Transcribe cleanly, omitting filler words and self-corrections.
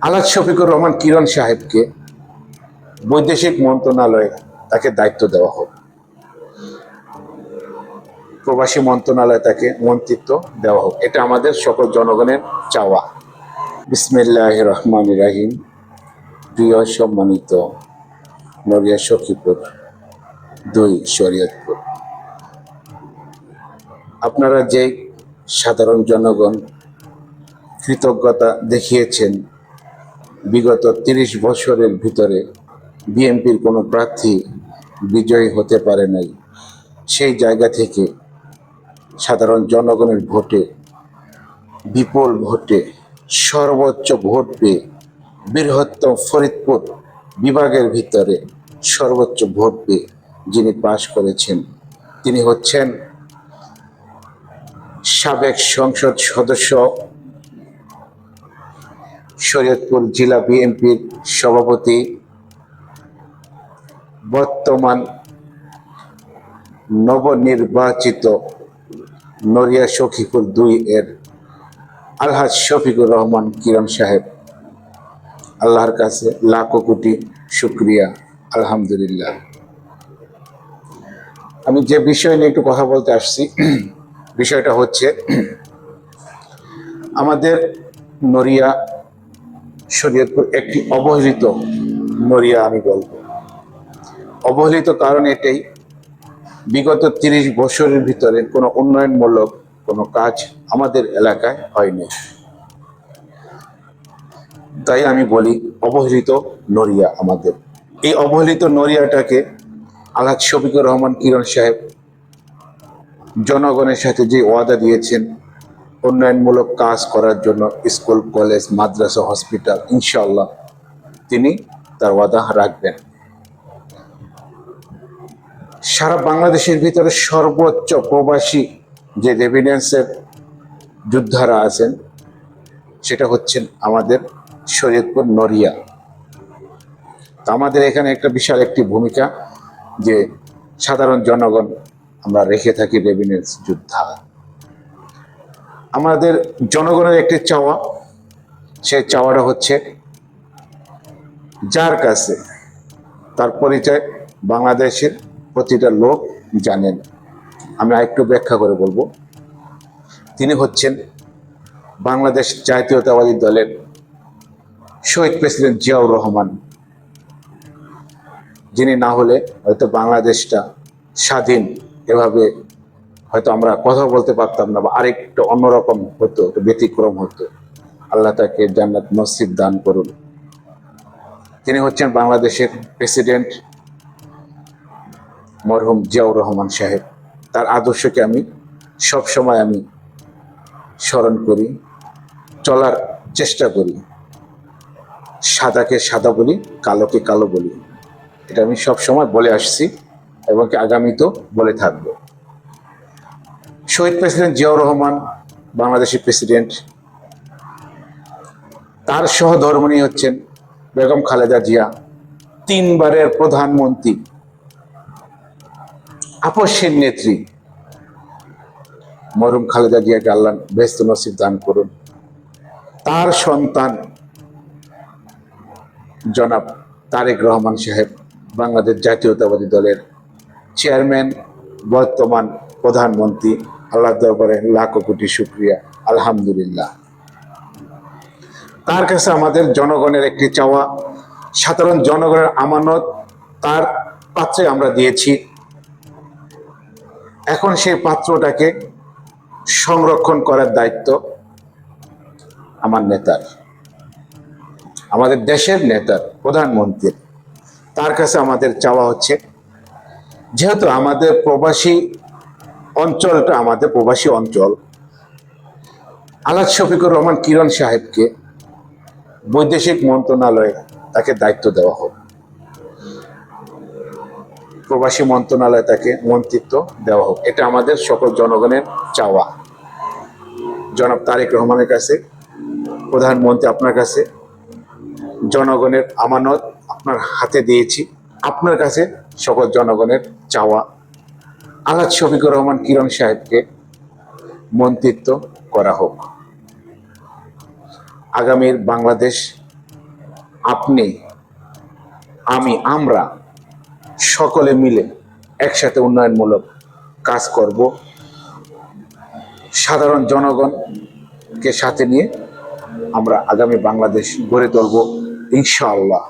আলহাজ শফিকুর রহমান কিরণ সাহেবকে বৈদেশিক মন্ত্রণালয়ে তাকে দায়িত্ব দেওয়া হোক, প্রবাসী মন্ত্রণালয়ে তাকে মন্ত্রিত্ব দেওয়া হোক। এটা আমাদের সকল জনগণের চাওয়া। বিসমিল্লাহির রহমানির রহিম। প্রিয় সম্মানিত নড়িয়া সখীপুর 2 শরীয়তপুর, আপনারা যে সাধারণ জনগণ কৃতজ্ঞতা দেখিয়েছেন, বিগত 30 বছরের ভিতরে বিএনপির কোনো প্রার্থী বিজয়ী হতে পারে নাই, সেই জায়গা থেকে সাধারণ জনগণের ভোটে, বিপুল ভোটে, সর্বোচ্চ ভোট পেয়ে বৃহত্তম ফরিদপুর বিভাগের ভিতরে সর্বোচ্চ ভোট পেয়ে যিনি পাশ করেছেন, তিনি হচ্ছেন সাবেক সংসদ সদস্য, শরীয়তপুর জেলা বিএনপির সভাপতি, বর্তমান নবনির্বাচিত নড়িয়া সখীপুর 2 এর আলহাজ শফিকুর রহমান কিরণ সাহেব। আল্লাহর কাছে লাখো কোটি শুকরিয়া, আলহামদুলিল্লাহ। আমি যে বিষয় নিয়ে একটু কথা বলতে আসছি, বিষয়টা হচ্ছে আমাদের নড়িয়া শরীয়তপুর একটি অবহেলিত নড়িয়া। আমি বলবো অবহেলিত কারণ এটাই, বিগত 30 বছরের ভিতরে কোনো উন্নয়নমূলক কোনো কাজ আমাদের এলাকায় হয়নি। তাই আমি বলি অবহেলিত নড়িয়া আমাদের। এই অবহেলিত নড়িয়াটাকে আলহাজ শফিকুর রহমান কিরণ সাহেব জনগণের সাথে যে ওয়াদা দিয়েছেন উন্নয়নমূলক কাজ করার জন্য, স্কুল, কলেজ, মাদ্রাসা, হসপিটাল, ইনশাআল্লাহ তিনি তার ওয়াদা রাখবেন। সারা বাংলাদেশের ভিতরে সর্বোচ্চ প্রবাসী যে রেভিডেন্সের যোদ্ধারা আছেন, সেটা হচ্ছেন আমাদের শরীয়তপুর নড়িয়া। তো আমাদের এখানে একটা বিশাল একটি ভূমিকা, যে সাধারণ জনগণ আমরা রেখে থাকি রেভিডেন্স যোদ্ধা। আমাদের জনগণের একটি চাওয়া, সেই চাওয়াটা হচ্ছে যার কাছে তার পরিচয় বাংলাদেশের প্রতিটা লোক জানেন। আমি আরেকটু ব্যাখ্যা করে বলবো, তিনি হচ্ছেন বাংলাদেশ জাতীয়তাবাদী দলের শহীদ প্রেসিডেন্ট জিয়াউর রহমান, যিনি না হলে হয়তো বাংলাদেশটা স্বাধীন এভাবে হয়তো আমরা কথা বলতে পারতাম না, বা আরেকটু অন্যরকম হতো, একটু ব্যতিক্রম হতো। আল্লাহ তাকে জান্নাত নসিব দান করুন। তিনি হচ্ছেন বাংলাদেশের প্রেসিডেন্ট মরহুম জিয়াউর রহমান সাহেব। তার আদর্শকে আমি সবসময় আমি স্মরণ করি, চলার চেষ্টা করি। সাদাকে সাদা বলি, কালোকে কালো বলি, এটা আমি সবসময় বলে আসছি এবং আগামীতেও বলে থাকবো। শহীদ প্রেসিডেন্ট জিয়াউর রহমান বাংলাদেশের প্রেসিডেন্ট, তার সহধর্মিণী হচ্ছেন বেগম খালেদা জিয়া, 3 বারের প্রধানমন্ত্রী, আপসের নেত্রী মরহুম খালেদা জিয়াকে আল্লাহ বেহেশত নসিব দান করুন। তার সন্তান জনাব তারেক রহমান সাহেব, বাংলাদেশ জাতীয়তাবাদী দলের চেয়ারম্যান, বর্তমান প্রধানমন্ত্রী। আল্লাহ দরবারে লাখো কোটি শুকরিয়া, আলহামদুলিল্লাহ। তার কাছে আমাদের জনগণের একটি চাওয়া, সাধারণ জনগণের আমানত তার পাত্রে আমরা দিয়েছি। এখন সেই পাত্রটাকে সংরক্ষণ করার দায়িত্ব আমার নেতার, আমাদের দেশের নেতার, প্রধানমন্ত্রীর। তার কাছে আমাদের চাওয়া হচ্ছে, যেহেতু আমাদের প্রবাসী অঞ্চলটা আমাদের প্রবাসী অঞ্চল, আলহাজ শফিকুর রহমান কিরণ সাহেবকে বৈদেশিক মন্ত্রণালয়ে তাকে দায়িত্ব দেওয়া হোক, প্রবাসী মন্ত্রণালয়ে তাকে মন্ত্রিত্ব দেওয়া হোক। এটা আমাদের সকল জনগণের চাওয়া। জনাব তারেক রহমানের কাছে, প্রধানমন্ত্রী আপনার কাছে জনগণের আমানত আপনার হাতে দিয়েছি। আপনার কাছে সকল জনগণের চাওয়া, আলহাজ শফিকুর রহমান কিরণ সাহেবকে মন্ত্রিত্ব করা হোক। আগামীর বাংলাদেশ আপনি, আমি, আমরা সকলে মিলে একসাথে উন্নয়নমূলক কাজ করব, সাধারণ জনগণকে সাথে নিয়ে আমরা আগামী বাংলাদেশ গড়ে তুলব ইনশাআল্লাহ।